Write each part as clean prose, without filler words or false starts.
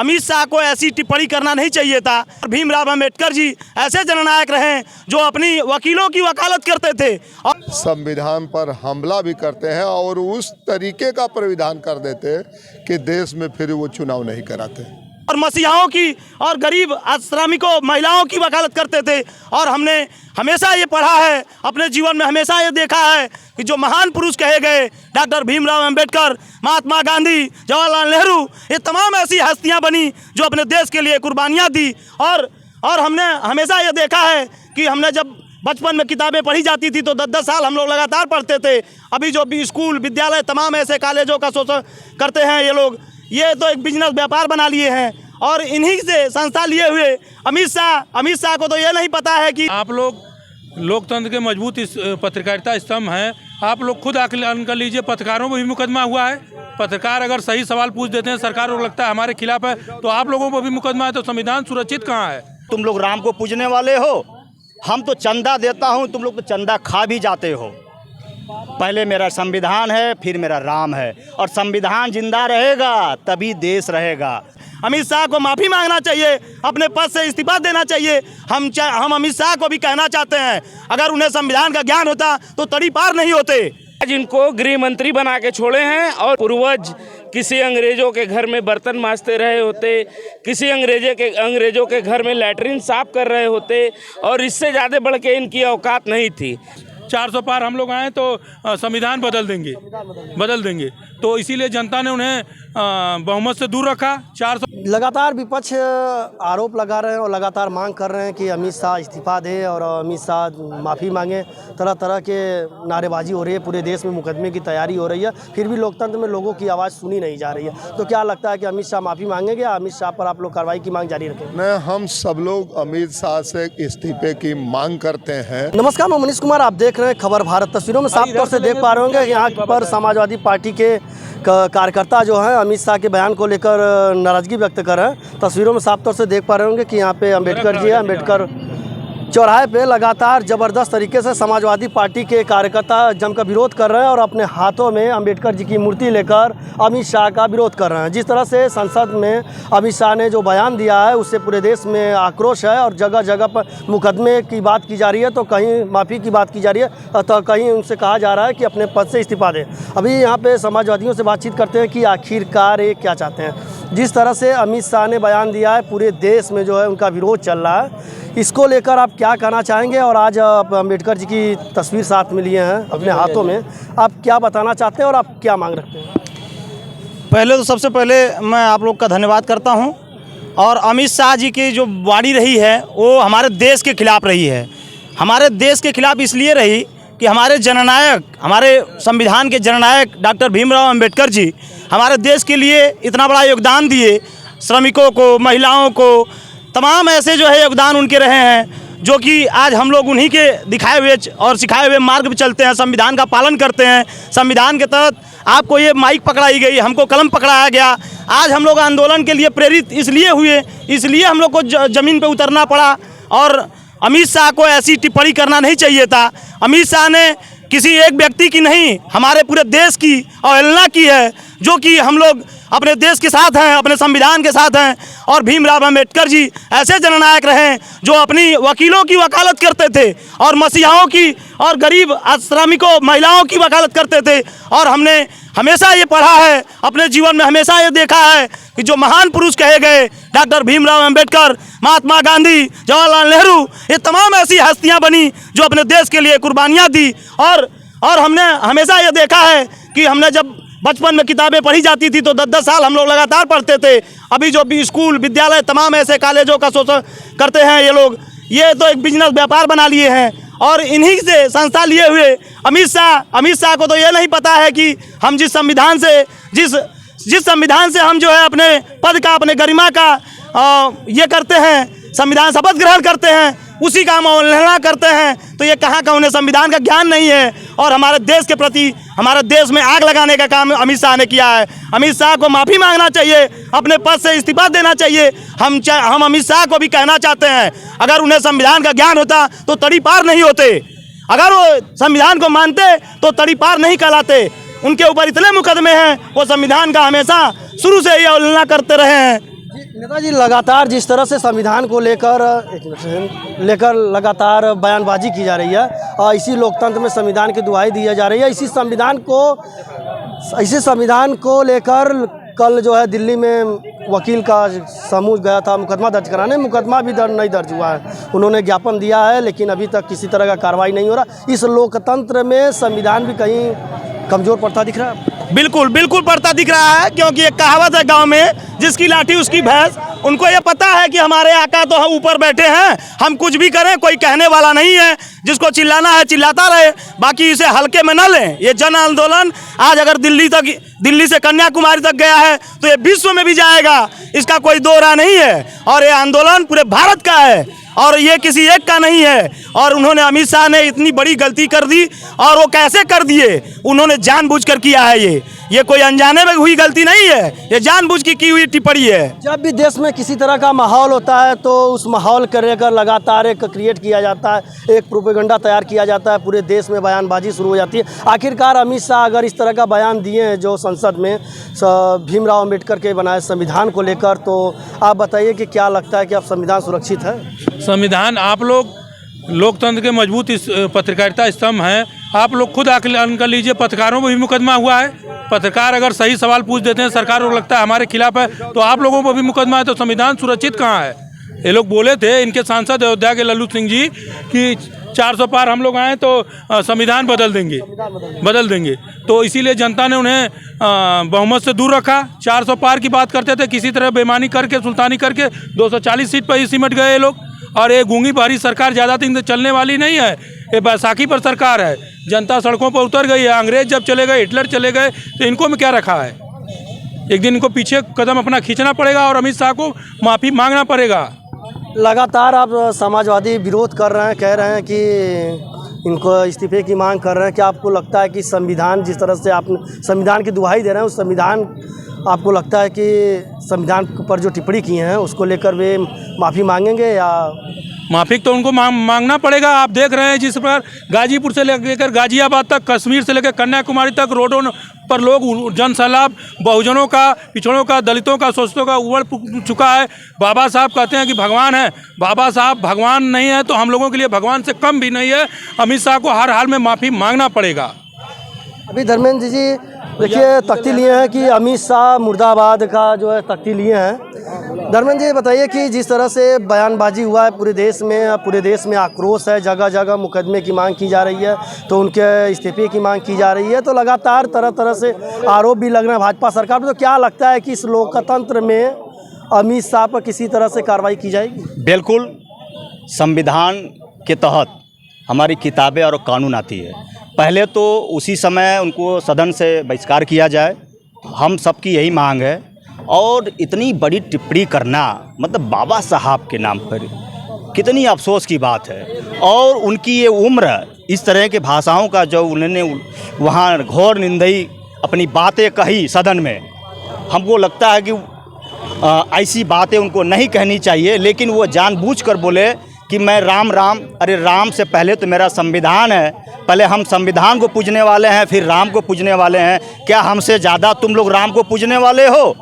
अमित शाह को ऐसी टिप्पणी करना नहीं चाहिए था। भीमराव अंबेडकर जी ऐसे जननायक रहे जो अपनी वकीलों की वकालत करते थे और संविधान पर हमला भी करते हैं और उस तरीके का प्राविधान कर देते कि देश में फिर वो चुनाव नहीं कराते और मसीहाओं की और गरीब श्रमिकों महिलाओं की वकालत करते थे। और हमने हमेशा ये पढ़ा है, अपने जीवन में हमेशा ये देखा है कि जो महान पुरुष कहे गए डॉक्टर भीमराव अंबेडकर, महात्मा गांधी, जवाहरलाल नेहरू, ये तमाम ऐसी हस्तियां बनी जो अपने देश के लिए कुर्बानियां दी। और हमने हमेशा ये देखा है कि हमने जब बचपन में किताबें पढ़ी जाती थी तो 10-10 साल हम लोग लगातार पढ़ते थे। अभी जो भी स्कूल विद्यालय तमाम ऐसे कॉलेजों का शोषण करते हैं ये लोग, ये तो एक बिजनेस व्यापार बना लिए हैं। और इन्हीं से संस्था लिए हुए अमित शाह को तो ये नहीं पता है कि आप लोग लोकतंत्र के मजबूत पत्रकारिता स्तंभ हैं। आप लोग खुद आकलन कर लीजिए, पत्रकारों पर भी मुकदमा हुआ है। पत्रकार अगर सही सवाल पूछ देते हैं, सरकार को लगता है हमारे खिलाफ है, तो आप लोगों पर भी मुकदमा है। तो संविधान सुरक्षित कहाँ है? तुम लोग राम को पूजने वाले हो, हम तो चंदा देता हूँ, तुम लोग तो चंदा खा भी जाते हो। पहले मेरा संविधान है, फिर मेरा राम है, और संविधान जिंदा रहेगा तभी देश रहेगा। अमित शाह को माफ़ी मांगना चाहिए, अपने पद से इस्तीफा देना चाहिए। हम अमित शाह को भी कहना चाहते हैं, अगर उन्हें संविधान का ज्ञान होता तो तड़ी पार नहीं होते। जिनको गृह मंत्री बना के छोड़े हैं और पूर्वज किसी अंग्रेजों के घर में बर्तन मांजते रहे होते, किसी अंग्रेजों के घर में लैट्रिन साफ कर रहे होते, और इससे ज़्यादा बढ़ के इनकी औकात नहीं थी। 400 पार हम लोग आए तो संविधान बदल देंगे। तो इसीलिए जनता ने उन्हें बहुमत से दूर रखा। 400 लगातार विपक्ष आरोप लगा रहे हैं और लगातार मांग कर रहे हैं कि अमित शाह इस्तीफा दे और अमित शाह माफ़ी मांगे। तरह तरह के नारेबाजी हो रही है, पूरे देश में मुकदमे की तैयारी हो रही है, फिर भी लोकतंत्र में लोगों की आवाज़ सुनी नहीं जा रही है। तो क्या लगता है कि अमित शाह माफ़ी मांगेंगे या अमित शाह पर आप लोग कार्रवाई की मांग जारी रखेंगे? नहीं, हम सब लोग अमित शाह से इस्तीफे की मांग करते हैं। नमस्कार, मैं मनीष कुमार, आप देख रहे हैं खबर भारत। तस्वीरों में साफ तौर से देख पा रहे होंगे यहाँ पर समाजवादी पार्टी के कार्यकर्ता जो हैं अमित शाह के बयान को लेकर नाराजगी व्यक्त कर रहे हैं। तस्वीरों में साफ तौर से देख पा रहे होंगे कि यहाँ पे अंबेडकर जी है। अंबेडकर चौराहे पे लगातार ज़बरदस्त तरीके से समाजवादी पार्टी के कार्यकर्ता जमकर विरोध कर रहे हैं और अपने हाथों में अंबेडकर जी की मूर्ति लेकर अमित शाह का विरोध कर रहे हैं। जिस तरह से संसद में अमित शाह ने जो बयान दिया है उससे पूरे देश में आक्रोश है और जगह जगह पर मुकदमे की बात की जा रही है, तो कहीं माफ़ी की बात की जा रही है, तो कहीं उनसे कहा जा रहा है कि अपने पद से इस्तीफा दें। अभी यहाँ पर समाजवादियों से बातचीत करते हैं कि आखिरकार ये क्या चाहते हैं। जिस तरह से अमित शाह ने बयान दिया है, पूरे देश में जो है उनका विरोध चल रहा है, इसको लेकर आप क्या कहना चाहेंगे? और आज आप अम्बेडकर जी की तस्वीर साथ में लिए हैं अपने हाथों में, आप क्या बताना चाहते हैं और आप क्या मांग रखते हैं? पहले तो सबसे पहले मैं आप लोग का धन्यवाद करता हूं। और अमित शाह जी की जो वाणी रही है वो हमारे देश के खिलाफ रही है। हमारे देश के खिलाफ इसलिए रही कि हमारे जननायक, हमारे संविधान के जननायक डॉक्टर भीमराव अंबेडकर जी हमारे देश के लिए इतना बड़ा योगदान दिए। श्रमिकों को, महिलाओं को, तमाम ऐसे जो है योगदान उनके रहे हैं, जो कि आज हम लोग उन्हीं के दिखाए हुए और सिखाए हुए मार्ग पर चलते हैं, संविधान का पालन करते हैं। संविधान के तहत आपको ये माइक पकड़ाई गई, हमको कलम पकड़ाया गया। आज हम लोग आंदोलन के लिए प्रेरित इसलिए हुए, इसलिए हम लोग को ज़मीन पे उतरना पड़ा। और अमित शाह को ऐसी टिप्पणी करना नहीं चाहिए था। अमित शाह ने किसी एक व्यक्ति की नहीं, हमारे पूरे देश की अवहेलना की है, जो कि हम लोग अपने देश के साथ हैं, अपने संविधान के साथ हैं। और भीमराव अंबेडकर जी ऐसे जननायक रहे जो अपनी वकीलों की वकालत करते थे और मसीहाओं की और गरीब श्रमिकों महिलाओं की वकालत करते थे। और हमने हमेशा ये पढ़ा है, अपने जीवन में हमेशा ये देखा है कि जो महान पुरुष कहे गए डॉक्टर भीमराव अंबेडकर, महात्मा गांधी, जवाहरलाल नेहरू, ये तमाम ऐसी हस्तियां बनी जो अपने देश के लिए कुर्बानियां दी। और हमने हमेशा ये देखा है कि हमने जब बचपन में किताबें पढ़ी जाती थी तो 10-10 साल हम लोग लगातार पढ़ते थे। अभी जो भी स्कूल विद्यालय तमाम ऐसे कॉलेजों का शोषण करते हैं ये लोग, ये तो एक बिजनेस व्यापार बना लिए हैं। और इन्हीं से संस्था लिए हुए अमित शाह को तो ये नहीं पता है कि हम जिस संविधान से हम जो है अपने पद का, अपने गरिमा का ये करते हैं, संविधान शपथ ग्रहण करते हैं, उसी का हम अवहेलना करते हैं। तो ये कहाँ का उन्हें संविधान का ज्ञान नहीं है। और हमारे देश के प्रति, हमारे देश में आग लगाने का काम अमित शाह ने किया है। अमित शाह को माफ़ी मांगना चाहिए, अपने पद से इस्तीफा देना चाहिए। हम अमित शाह को भी कहना चाहते हैं, अगर उन्हें संविधान का ज्ञान होता तो तड़ी पार नहीं होते। अगर वो संविधान को मानते तो तड़ी पार नहीं कहलाते। उनके ऊपर इतने मुकदमे हैं, वो संविधान का हमेशा शुरू से ही अवहेलना करते रहे हैं। नेताजी लगातार जिस तरह से संविधान को लेकर लगातार बयानबाजी की जा रही है और इसी लोकतंत्र में संविधान की दुहाई दी जा रही है, इसी संविधान को लेकर कल जो है दिल्ली में वकील का समूह गया था मुकदमा दर्ज कराने। मुकदमा भी नहीं दर्ज हुआ है। उन्होंने ज्ञापन दिया है लेकिन अभी तक किसी तरह का कार्रवाई नहीं हो रहा। इस लोकतंत्र में संविधान भी कहीं कमज़ोर पड़ता दिख रहा है। बिल्कुल बिल्कुल पड़ता दिख रहा है, क्योंकि एक कहावत है गांव में, जिसकी लाठी उसकी भैंस। उनको ये पता है कि हमारे आका तो हम ऊपर बैठे हैं, हम कुछ भी करें कोई कहने वाला नहीं है। जिसको चिल्लाना है चिल्लाता रहे, बाकी इसे हल्के में न लें। ये जन आंदोलन आज अगर दिल्ली से कन्याकुमारी तक गया है तो ये विश्व में भी जाएगा, इसका कोई दो राय नहीं है। और ये आंदोलन पूरे भारत का है और ये किसी एक का नहीं है। और उन्होंने अमित शाह ने इतनी बड़ी गलती कर दी, और वो कैसे कर दिए, उन्होंने जानबूझकर किया है। ये कोई अनजाने में हुई गलती नहीं है, ये जानबूझ की हुई टिप्पणी है। जब भी देश में किसी तरह का माहौल होता है तो उस माहौल को लेकर लगातार एक क्रिएट किया जाता है, एक प्रोपेगेंडा तैयार किया जाता है, पूरे देश में बयानबाजी शुरू हो जाती है। आखिरकार अमित शाह अगर इस तरह का बयान दिए हैं जो संसद में भीमराव अम्बेडकर के बनाए संविधान को लेकर, तो आप बताइए कि क्या लगता है कि अब संविधान सुरक्षित है? संविधान, आप लोग लोकतंत्र के मजबूत पत्रकारिता स्तंभ हैं। आप लोग खुद आकलन कर लीजिए, पत्रकारों पर भी मुकदमा हुआ है। पत्रकार अगर सही सवाल पूछ देते हैं, सरकार को लगता है हमारे खिलाफ है, तो आप लोगों पर भी मुकदमा है। तो संविधान सुरक्षित कहाँ है? ये लोग बोले थे, इनके सांसद अयोध्या के लल्लू सिंह जी, कि 400 पार हम लोग आए तो संविधान बदल देंगे। तो इसीलिए जनता ने उन्हें बहुमत से दूर रखा। 400 पार की बात करते थे, किसी तरह बेईमानी करके, सुल्तानी करके 240 सीट पर ही सिमट गए ये लोग। और ये गूंगी बहरी सरकार ज़्यादा दिन चलने वाली नहीं है। ये बैसाखी पर सरकार है, जनता सड़कों पर उतर गई है। अंग्रेज जब चले गए, हिटलर चले गए, तो इनको में क्या रखा है? एक दिन इनको पीछे कदम अपना खींचना पड़ेगा और अमित शाह को माफ़ी मांगना पड़ेगा। लगातार आप समाजवादी विरोध कर रहे हैं, कह रहे हैं कि इनको इस्तीफे की मांग कर रहे हैं। क्या आपको लगता है कि संविधान जिस तरह से आप संविधान की दुहाई दे रहे हैं, उस संविधान आपको लगता है कि संविधान पर जो टिप्पणी की हैं उसको लेकर वे माफ़ी मांगेंगे? या माफ़ी तो उनको मांगना पड़ेगा। आप देख रहे हैं जिस प्रकार गाजीपुर से लेकर गाजियाबाद तक, कश्मीर से लेकर कन्याकुमारी तक रोडों पर लोग जन सैलाब, बहुजनों का, पिछड़ों का, दलितों का, शोषितों का उबड़ चुका है। बाबा साहब कहते हैं कि भगवान है, बाबा साहब भगवान नहीं है तो हम लोगों के लिए भगवान से कम भी नहीं है। अमित शाह को हर हाल में माफ़ी मांगना पड़ेगा। अभी धर्मेंद्र जी देखिए तख्ती लिए हैं कि अमित शाह मुर्दाबाद का जो है तख्ती लिए हैं। धर्मेंद्र जी बताइए कि जिस तरह से बयानबाजी हुआ है पूरे देश में आक्रोश है, जगह जगह मुकदमे की मांग की जा रही है, तो उनके इस्तीफे की मांग की जा रही है, तो लगातार तरह तरह से आरोप भी लग रहे हैं भाजपा सरकार पर। तो क्या लगता है कि इस लोकतंत्र में अमित शाह पर किसी तरह से कार्रवाई की जाएगी? बिल्कुल, संविधान के तहत हमारी किताबें और कानून आती है। पहले तो उसी समय उनको सदन से बहिष्कार किया जाए, हम सबकी यही मांग है। और इतनी बड़ी टिप्पणी करना, मतलब बाबा साहब के नाम पर, कितनी अफसोस की बात है। और उनकी ये उम्र, इस तरह के भाषाओं का जो उन्होंने वहाँ घोर निंदई अपनी बातें कही सदन में, हमको लगता है कि ऐसी बातें उनको नहीं कहनी चाहिए। लेकिन वो जानबूझकर बोले कि मैं राम राम, अरे राम से पहले तो मेरा संविधान है। पहले हम संविधान को पूजने वाले हैं, फिर राम को पूजने वाले हैं। क्या हमसे ज़्यादा तुम लोग राम को पूजने वाले हो?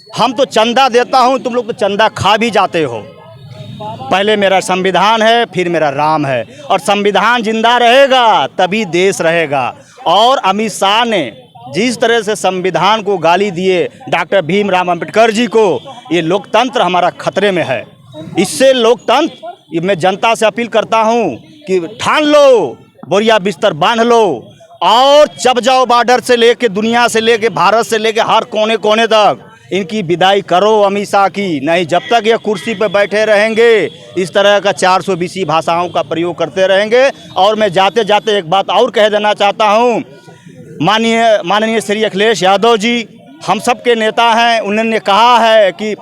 हम तो चंदा देता हूं, तुम लोग तो चंदा खा भी जाते हो। पहले मेरा संविधान है, फिर मेरा राम है। और संविधान जिंदा रहेगा तभी देश रहेगा। और अमित शाह ने जिस तरह से संविधान को गाली दिए डॉक्टर भीमराव अम्बेडकर जी को, ये लोकतंत्र हमारा खतरे में है। इससे लोकतंत्र, मैं जनता से अपील करता हूं कि ठान लो, बोरिया बिस्तर बांध लो और चप जाओ बॉर्डर से लेके, दुनिया से लेके, भारत से लेके हर कोने कोने तक इनकी विदाई करो अमित शाह की। नहीं, जब तक ये कुर्सी पर बैठे रहेंगे इस तरह का 420 भाषाओं का प्रयोग करते रहेंगे। और मैं जाते जाते एक बात और कह देना चाहता हूँ, माननीय श्री अखिलेश यादव जी हम सब के नेता हैं। उन्होंने कहा है कि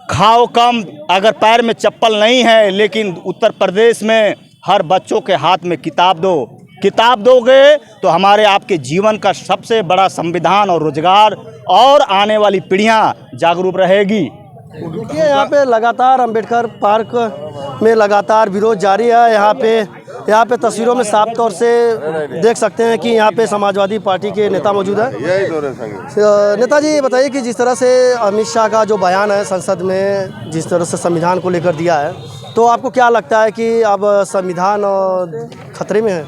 खाओ कम, अगर पैर में चप्पल नहीं है, लेकिन उत्तर प्रदेश में हर बच्चों के हाथ में किताब दो। किताब दोगे तो हमारे आपके जीवन का सबसे बड़ा संविधान और रोजगार और आने वाली पीढ़ियां जागरूक रहेगी। देखिए यहाँ पे लगातार अंबेडकर पार्क में लगातार विरोध जारी है। यहाँ पे यहाँ पे तस्वीरों में साफ तौर से देख सकते हैं कि यहाँ पे समाजवादी पार्टी के नेता मौजूद हैं। नेताजी बताइए कि जिस तरह से अमित शाह का जो बयान है संसद में, जिस तरह से संविधान को लेकर दिया है, तो आपको क्या लगता है कि अब संविधान खतरे में है?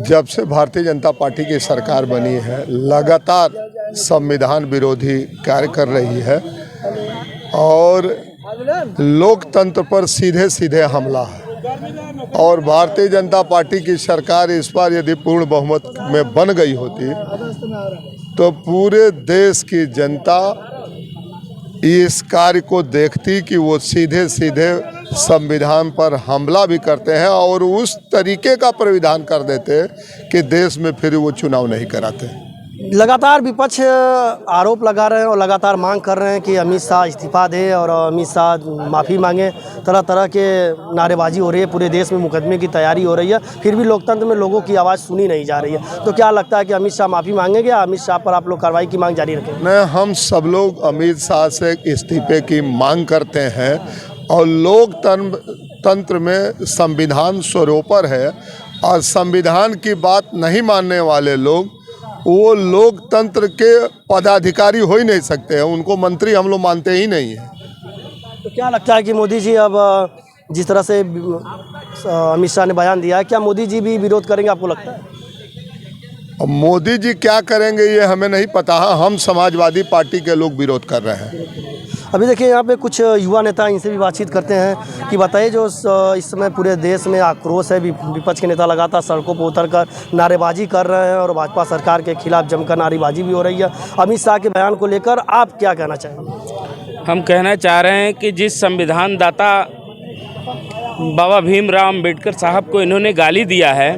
जब से भारतीय जनता पार्टी की सरकार बनी है, लगातार संविधान विरोधी कार्य कर रही है और लोकतंत्र पर सीधे सीधे हमला है। और भारतीय जनता पार्टी की सरकार इस बार यदि पूर्ण बहुमत में बन गई होती तो पूरे देश की जनता इस कार्य को देखती कि वो सीधे सीधे संविधान पर हमला भी करते हैं और उस तरीके का प्राविधान कर देते कि देश में फिर वो चुनाव नहीं कराते। लगातार विपक्ष आरोप लगा रहे हैं और लगातार मांग कर रहे हैं कि अमित शाह इस्तीफा दे और अमित शाह माफ़ी मांगे। तरह तरह के नारेबाजी हो रही है, पूरे देश में मुकदमे की तैयारी हो रही है, फिर भी लोकतंत्र में लोगों की आवाज़ सुनी नहीं जा रही है। तो क्या लगता है कि अमित शाह माफ़ी मांगेंगे या अमित शाह पर आप लोग कार्रवाई की मांग जारी रखेंगे? नहीं, हम सब लोग अमित शाह से इस्तीफे की मांग करते हैं और लोकतंत्र में संविधान सर्वोपरि है और संविधान की बात नहीं मानने वाले लोग वो लोकतंत्र के पदाधिकारी हो ही नहीं सकते हैं, उनको मंत्री हम लोग मानते ही नहीं हैं। तो क्या लगता है कि मोदी जी अब जिस तरह से अमित शाह ने बयान दिया है, क्या मोदी जी भी विरोध करेंगे आपको लगता है? अब मोदी जी क्या करेंगे ये हमें नहीं पता, हम समाजवादी पार्टी के लोग विरोध कर रहे हैं। अभी देखिए यहाँ पे कुछ युवा नेता, इनसे भी बातचीत करते हैं कि बताइए जो इस समय पूरे देश में आक्रोश है, विपक्ष के नेता लगातार सड़कों पर उतरकर नारेबाजी कर रहे हैं और भाजपा सरकार के खिलाफ जमकर नारेबाजी भी हो रही है। अमित शाह के बयान को लेकर आप क्या कहना चाहेंगे? हम कहना चाह रहे हैं कि जिस संविधान दाता बाबा भीमराव अंबेडकर साहब को इन्होंने गाली दिया है,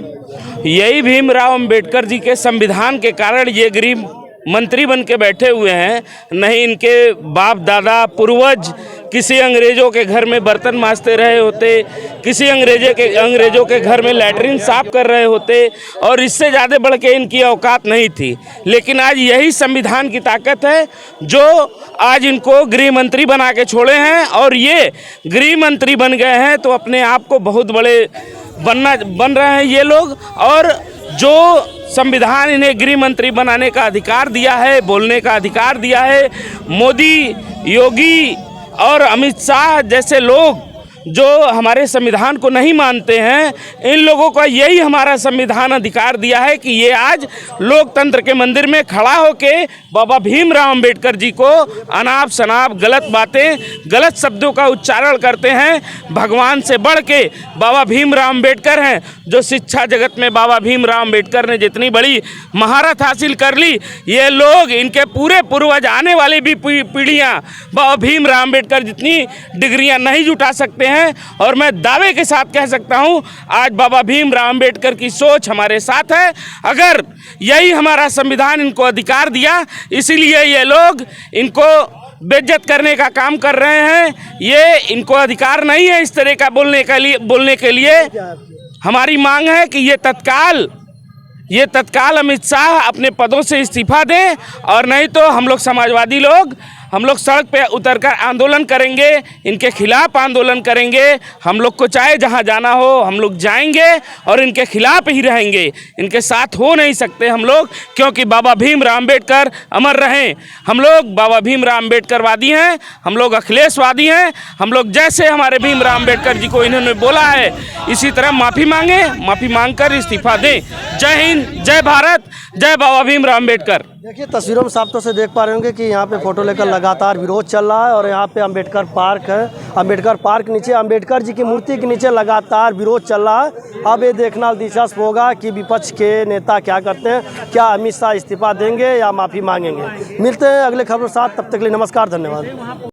यही भीमराव अंबेडकर जी के संविधान के कारण ये गरीब मंत्री बन के बैठे हुए हैं। नहीं इनके बाप दादा पूर्वज किसी अंग्रेज़ों के घर में बर्तन मांजते रहे होते, किसी अंग्रेज़ों के घर में लैट्रिन साफ कर रहे होते और इससे ज़्यादा बढ़ के इनकी औकात नहीं थी। लेकिन आज यही संविधान की ताकत है जो आज इनको गृह मंत्री बना के छोड़े हैं और ये गृह मंत्री बन गए हैं तो अपने आप को बहुत बड़े बन रहे हैं ये लोग। और जो संविधान इन्हें गृह मंत्री बनाने का अधिकार दिया है, बोलने का अधिकार दिया है, मोदी, योगी और अमित शाह जैसे लोग जो हमारे संविधान को नहीं मानते हैं, इन लोगों का यही हमारा संविधान अधिकार दिया है कि ये आज लोकतंत्र के मंदिर में खड़ा होके बाबा भीमराव अंबेडकर जी को अनाप शनाप गलत बातें, गलत शब्दों का उच्चारण करते हैं। भगवान से बढ़ के बाबा भीमराव अंबेडकर हैं। जो शिक्षा जगत में बाबा भीमराव अंबेडकर ने जितनी बड़ी महारत हासिल कर ली, ये लोग, इनके पूरे पूर्वज, आने वाली भी पीढ़ियाँ बाबा भीमराव अंबेडकर जितनी डिग्रियाँ नहीं जुटा सकते हैं। और मैं दावे के साथ कह सकता हूं आज बाबा भीमराव अंबेडकर की सोच हमारे साथ है। अगर यही हमारा संविधान इनको अधिकार दिया, इसीलिए ये लोग इनको बेइज्जत करने का काम कर रहे हैं। ये इनको अधिकार नहीं है इस तरह का बोलने के लिए। हमारी मांग है कि ये तत्काल अमित शाह अपने पदों से इस्तीफा दें और नहीं तो हम लोग समाजवादी लोग सड़क पे उतरकर आंदोलन करेंगे, इनके खिलाफ आंदोलन करेंगे। हम लोग को चाहे जहां जाना हो हम लोग जाएंगे और इनके खिलाफ ही रहेंगे, इनके साथ हो नहीं सकते हम लोग, क्योंकि बाबा भीमराव अंबेडकर अमर रहें। हम लोग बाबा भीमराव अंबेडकरवादी हैं, हम लोग अखिलेशवादी हैं। हम लोग जैसे हमारे भीमराव अंबेडकर जी को इन्होंने बोला है इसी तरह माफ़ी मांगे, माफ़ी मांग कर इस्तीफा दें। जय हिंद, जय भारत, जय बाबा भीमराव अंबेडकर। देखिए तस्वीरों में साफ तौर से देख पा रहे होंगे कि यहाँ पे फोटो लेकर लगातार विरोध चल रहा है और यहाँ पे अंबेडकर पार्क है। अंबेडकर पार्क नीचे अंबेडकर जी की मूर्ति के नीचे लगातार विरोध चल रहा है। अब ये देखना दिलचस्प होगा कि विपक्ष के नेता क्या करते हैं, क्या अमित शाह इस्तीफा देंगे या माफ़ी मांगेंगे। मिलते हैं अगले खबर के साथ, तब तक के लिए नमस्कार, धन्यवाद।